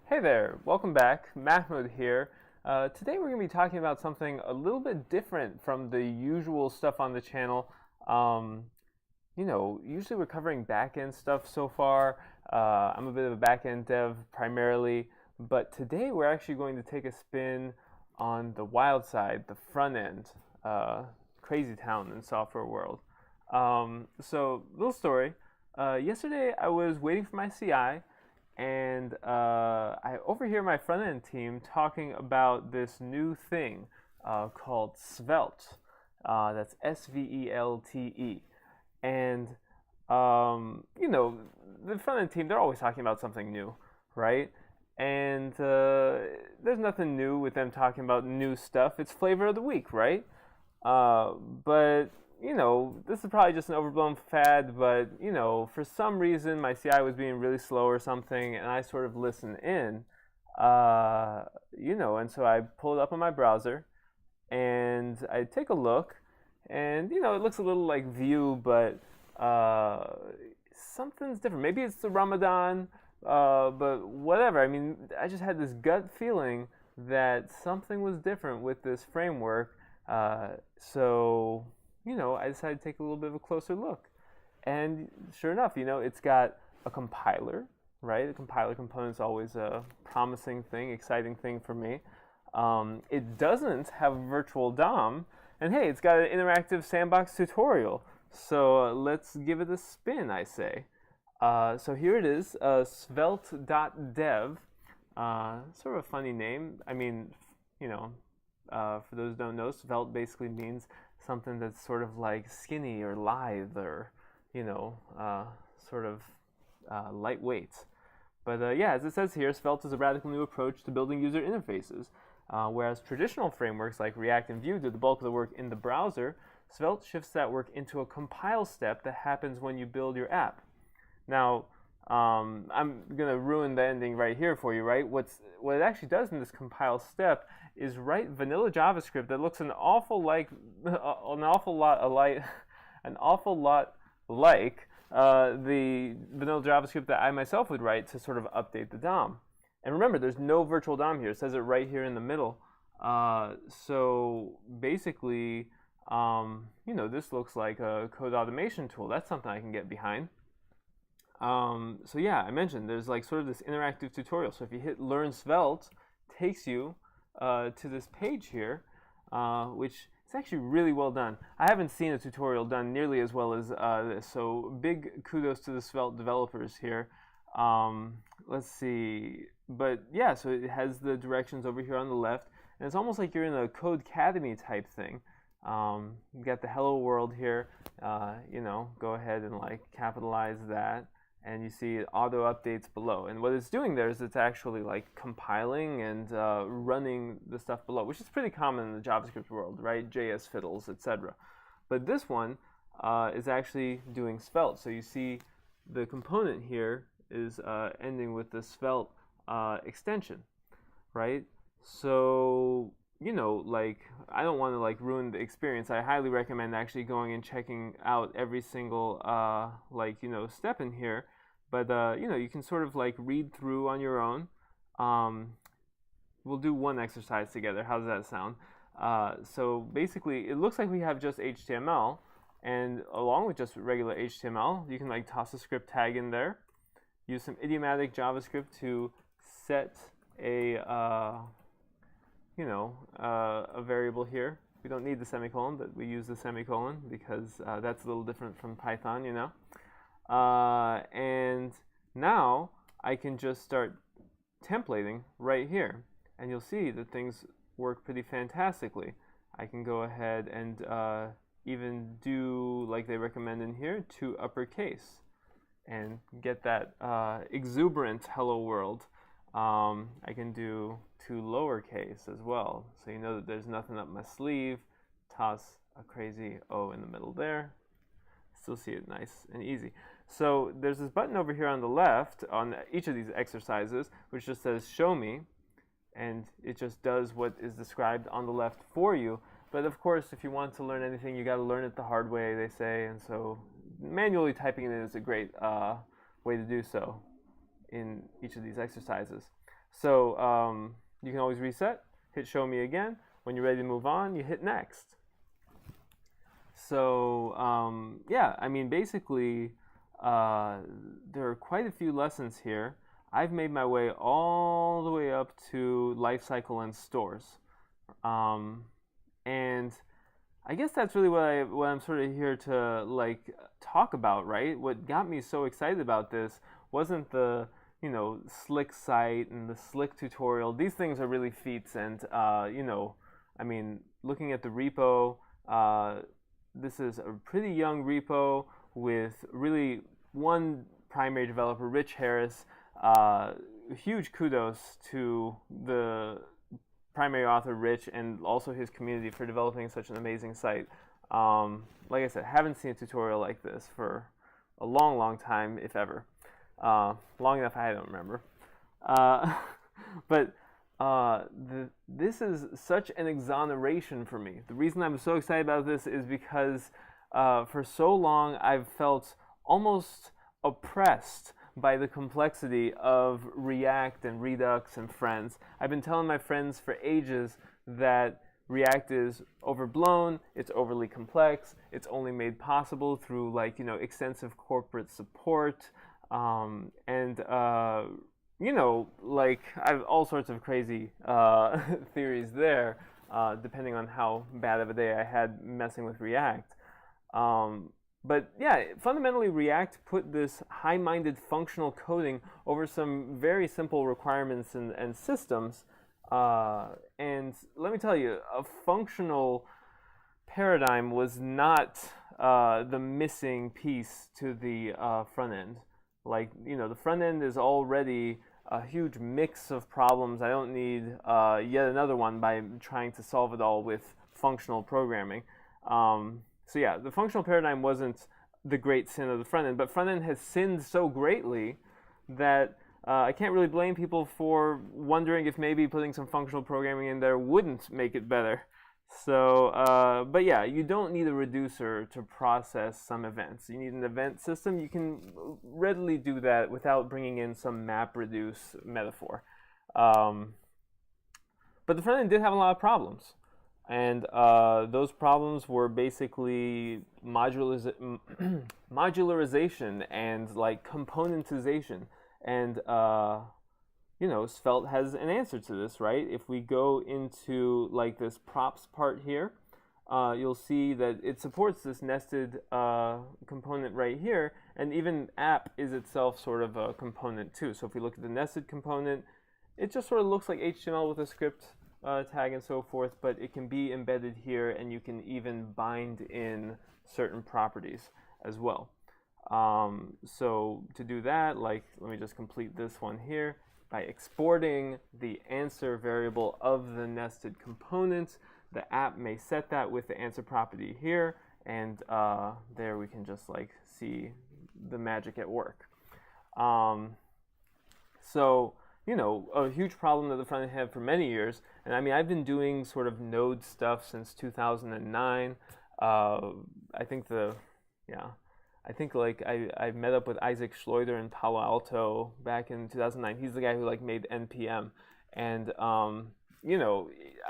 Hey there, welcome back. Mahmoud here. Today we're going to be talking about something a little bit different from the usual stuff on the channel. Um, Usually we're covering back-end stuff so far. I'm a bit of a back-end dev primarily, but today we're actually going to take a spin on the wild side, the front end, crazy town in software world. Little story. Yesterday I was waiting for my CI, and I overhear my front end team talking about this new thing called Svelte. That's Svelte. And, the front end team, they're always talking about something new, right? And there's nothing new with them talking about new stuff. It's flavor of the week, right? But this is probably just an overblown fad, but, for some reason my CI was being really slow or something, and I sort of listened in, and so I pulled it up on my browser, and I take a look, and, it looks a little like Vue, but something's different. Maybe it's the Ramadan, but whatever. I mean, I just had this gut feeling that something was different with this framework, so I decided to take a little bit of a closer look. And sure enough, it's got a compiler, right? The compiler component is always a promising thing, exciting thing for me. It doesn't have a virtual DOM, and hey, it's got an interactive sandbox tutorial. So let's give it a spin, I say. So here it is, svelte.dev. Sort of a funny name. I mean, for those who don't know, svelte basically means something that's sort of like skinny or lithe or, sort of lightweight. But yeah, as it says here, Svelte is a radical new approach to building user interfaces. Whereas traditional frameworks like React and Vue do the bulk of the work in the browser, Svelte shifts that work into a compile step that happens when you build your app. Now, I'm going to ruin the ending right here for you, right? What it actually does in this compile step is write vanilla JavaScript that looks an awful lot like the vanilla JavaScript that I myself would write to sort of update the DOM. And remember, there's no virtual DOM here. It says it right here in the middle. So basically, this looks like a code automation tool. That's something I can get behind. So yeah, I mentioned there's like sort of this interactive tutorial. So if you hit Learn Svelte, it takes you to this page here, which is actually really well done. I haven't seen a tutorial done nearly as well as this. So big kudos to the Svelte developers here. Let's see. But yeah, so it has the directions over here on the left, and it's almost like you're in a Codecademy type thing. You got the hello world here. Go ahead and like capitalize that, and you see auto updates below. And what it's doing there is it's actually like compiling and running the stuff below, which is pretty common in the JavaScript world, right? JS fiddles, etc. But this one is actually doing Svelte. So you see the component here is ending with the Svelte extension, right? So I don't want to like ruin the experience. I highly recommend actually going and checking out every single step in here. But you can sort of like read through on your own. We'll do one exercise together. How does that sound? So basically, it looks like we have just HTML, and along with just regular HTML, you can like toss a script tag in there. Use some idiomatic JavaScript to set a variable here. We don't need the semicolon, but we use the semicolon because that's a little different from Python, And now I can just start templating right here, and you'll see that things work pretty fantastically. I can go ahead and even do, like they recommend in here, to uppercase and get that exuberant hello world. I can do to lowercase as well, so you know that there's nothing up my sleeve. Toss a crazy O in the middle there. Still see it nice and easy. So there's this button over here on the left on each of these exercises, which just says show me, and it just does what is described on the left for you. But of course, if you want to learn anything, you got to learn it the hard way, they say, and so manually typing it in is a great way to do so in each of these exercises. So you can always reset, hit show me again. When you're ready to move on, you hit next. So yeah, I mean, basically, there are quite a few lessons here. I've made my way all the way up to lifecycle and stores. And I guess that's really what I'm sort of here to like talk about, right? What got me so excited about this wasn't the slick site and the slick tutorial. These things are really feats, and I mean, looking at the repo, this is a pretty young repo with really one primary developer, Rich Harris. Huge kudos to the primary author, Rich, and also his community for developing such an amazing site. Like I said, haven't seen a tutorial like this for a long, long time, if ever. Long enough I don't remember. But this is such an exoneration for me. The reason I'm so excited about this is because for so long I've felt almost oppressed by the complexity of React and Redux and Friends. I've been telling my friends for ages that React is overblown, it's overly complex, it's only made possible through extensive corporate support, and like I have all sorts of crazy theories there, depending on how bad of a day I had messing with React. But yeah, fundamentally React put this high-minded functional coding over some very simple requirements and systems. And let me tell you, a functional paradigm was not the missing piece to the front end. Like, the front end is already a huge mix of problems. I don't need yet another one by trying to solve it all with functional programming. So yeah, the functional paradigm wasn't the great sin of the front end, but front end has sinned so greatly that I can't really blame people for wondering if maybe putting some functional programming in there wouldn't make it better. So, but yeah, you don't need a reducer to process some events. You need an event system. You can readily do that without bringing in some MapReduce metaphor. But the front end did have a lot of problems. And those problems were basically modularization and like componentization. And Svelte has an answer to this, right? If we go into like this props part here, you'll see that it supports this nested component right here, and even app is itself sort of a component too. So if we look at the nested component, it just sort of looks like HTML with a script tag and so forth, but it can be embedded here, and you can even bind in certain properties as well. So to do that, like, let me just complete this one here. By exporting the answer variable of the nested component, the app may set that with the answer property here, and there we can just like see the magic at work. So, a huge problem that the front end had for many years, and I mean, I've been doing sort of Node stuff since 2009. I think I met up with Isaac Schleuder in Palo Alto back in 2009. He's the guy who like made NPM, and I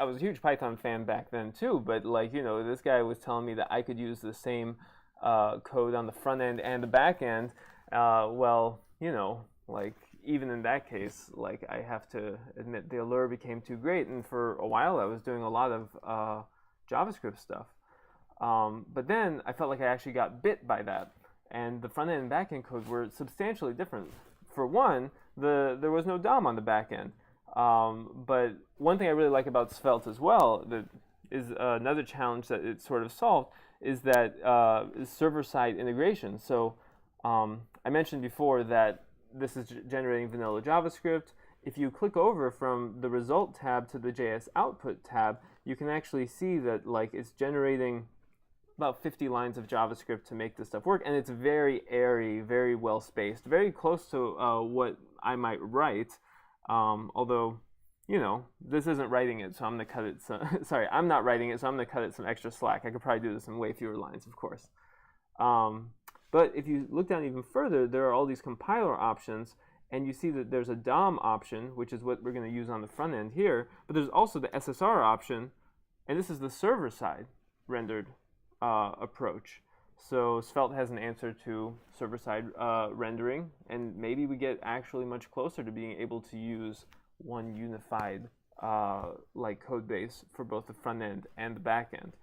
was a huge Python fan back then too. But this guy was telling me that I could use the same code on the front end and the back end. Even in that case, like I have to admit, the allure became too great, and for a while I was doing a lot of JavaScript stuff. But then I felt like I actually got bit by that, and the front end and back end code were substantially different. For one, there was no DOM on the back end. But one thing I really like about Svelte as well, that is another challenge that it sort of solved, is that server-side integration. So I mentioned before that this is generating vanilla JavaScript. If you click over from the result tab to the JS output tab, you can actually see that like it's generating about 50 lines of JavaScript to make this stuff work, and it's very airy, very well spaced, very close to what I might write. Although, this isn't writing it, so I'm gonna cut it. Sorry, I'm not writing it, so I'm gonna cut it some extra slack. I could probably do this in way fewer lines, of course. But if you look down even further, there are all these compiler options, and you see that there's a DOM option, which is what we're going to use on the front end here, but there's also the SSR option, and this is the server-side rendered approach. So Svelte has an answer to server-side rendering, and maybe we get actually much closer to being able to use one unified like code base for both the front end and the back end.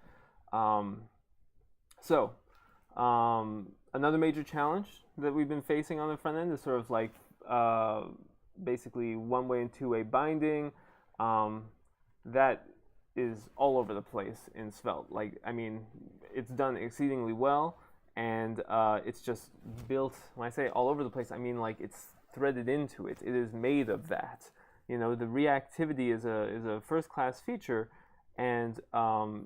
Another major challenge that we've been facing on the front end is sort of like basically one-way and two-way binding. That is all over the place in Svelte. Like, I mean, it's done exceedingly well, and it's just built. When I say all over the place, I mean like it's threaded into it. It is made of that. You know, the reactivity is a first-class feature, and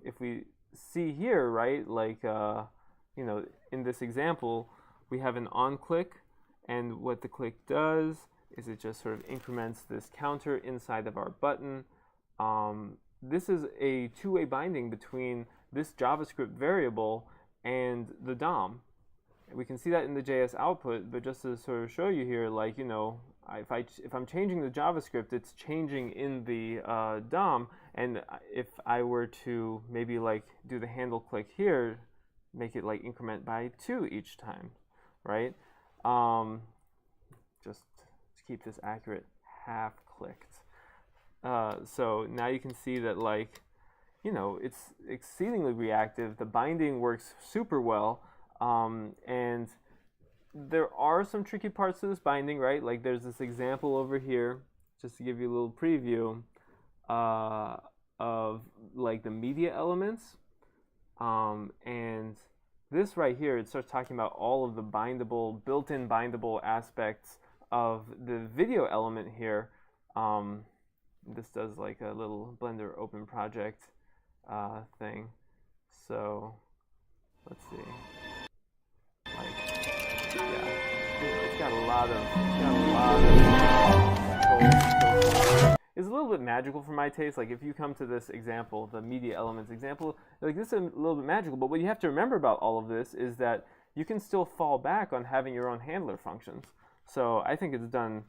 if we see here, right, like you know, in this example, we have an on click, and what the click does is it just sort of increments this counter inside of our button. This is a two-way binding between this JavaScript variable and the DOM. We can see that in the JS output, but just to sort of show you here, like, you know, if I'm changing the JavaScript, it's changing in the DOM, and if I were to maybe like do the handle click here, make it like increment by 2 each time, right? Just to keep this accurate, half clicked. So now you can see that, like, you know, it's exceedingly reactive. The binding works super well, and there are some tricky parts to this binding, right? Like there's this example over here, just to give you a little preview of like the media elements, and this right here, it starts talking about all of the bindable, built-in bindable aspects of the video element here. This does like a little Blender open project thing. So let's see. Like, yeah, it's got a lot of code. It's a little bit magical for my taste. Like if you come to this example, the media elements example, like this is a little bit magical, but what you have to remember about all of this is that you can still fall back on having your own handler functions. So I think it's done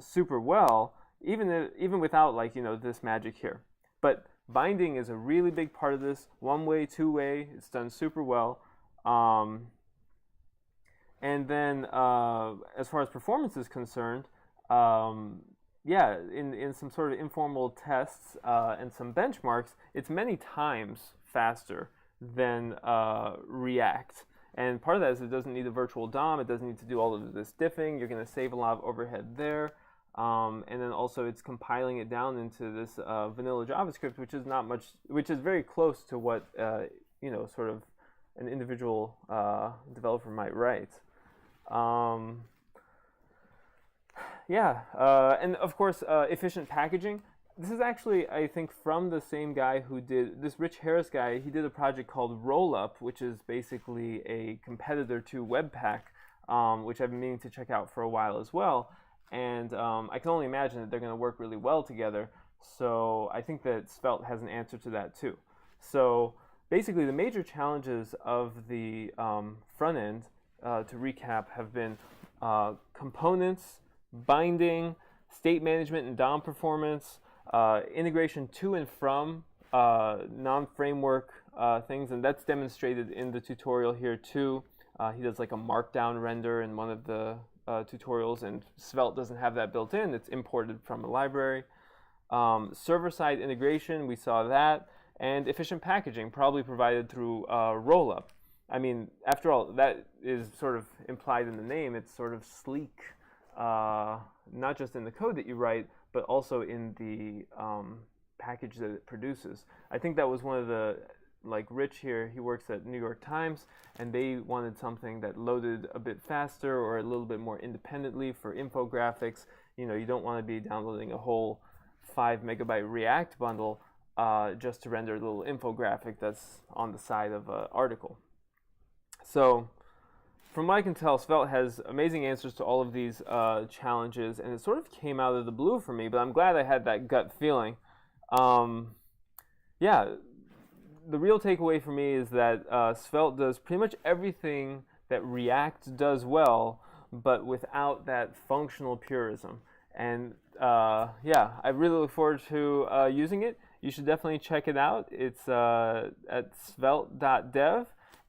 super well, even without, like, you know, this magic here. But binding is a really big part of this. One-way, two-way, it's done super well. And then as far as performance is concerned, yeah, in some sort of informal tests and some benchmarks, it's many times faster than React. And part of that is it doesn't need a virtual DOM. It doesn't need to do all of this diffing. You're going to save a lot of overhead there. And then also it's compiling it down into this vanilla JavaScript, which is not much, which is very close to what you know, sort of an individual developer might write. Yeah, and of course, efficient packaging. This is actually, I think, from the same guy who did, this Rich Harris guy, he did a project called Rollup, which is basically a competitor to Webpack, which I've been meaning to check out for a while as well. And I can only imagine that they're going to work really well together. So I think that Svelte has an answer to that too. So basically, the major challenges of the front end, to recap, have been components, binding, state management and DOM performance, integration to and from non-framework things, and that's demonstrated in the tutorial here too. He does like a markdown render in one of the tutorials, and Svelte doesn't have that built in. It's imported from a library. Server-side integration, we saw that, and efficient packaging, probably provided through Rollup. I mean, after all, that is sort of implied in the name. It's sort of sleek, not just in the code that you write, but also in the package that it produces. I think that was one of the, like Rich here, he works at New York Times, and they wanted something that loaded a bit faster or a little bit more independently for infographics. You know, you don't want to be downloading a whole 5 megabyte React bundle just to render a little infographic that's on the side of an article. So from what I can tell, Svelte has amazing answers to all of these challenges, and it sort of came out of the blue for me, but I'm glad I had that gut feeling. Yeah, the real takeaway for me is that Svelte does pretty much everything that React does well, but without that functional purism. And yeah, I really look forward to using it. You should definitely check it out. It's at svelte.dev.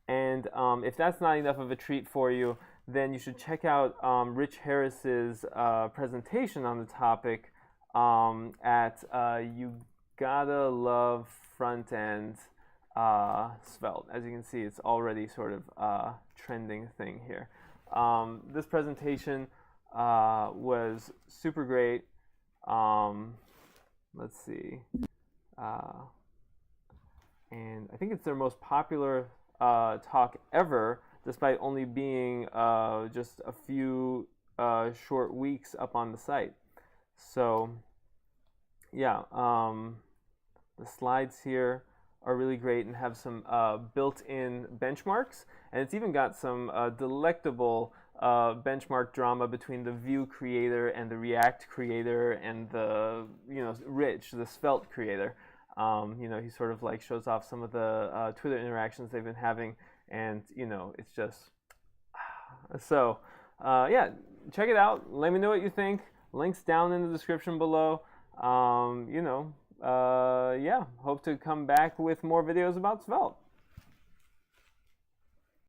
And if that's not enough of a treat for you, then you should check out Rich Harris's presentation on the topic at You Gotta Love Front End Svelte. As you can see, it's already sort of trending thing here. This presentation was super great. Let's see. And I think it's their most popular talk ever, despite only being just a few short weeks up on the site. So yeah, the slides here are really great and have some built-in benchmarks, and it's even got some delectable benchmark drama between the Vue creator and the React creator and the Rich, the Svelte creator. He sort of like shows off some of the Twitter interactions they've been having, and it's just so yeah, check it out. Let me know what you think. Links down in the description below. Yeah, hope to come back with more videos about Svelte.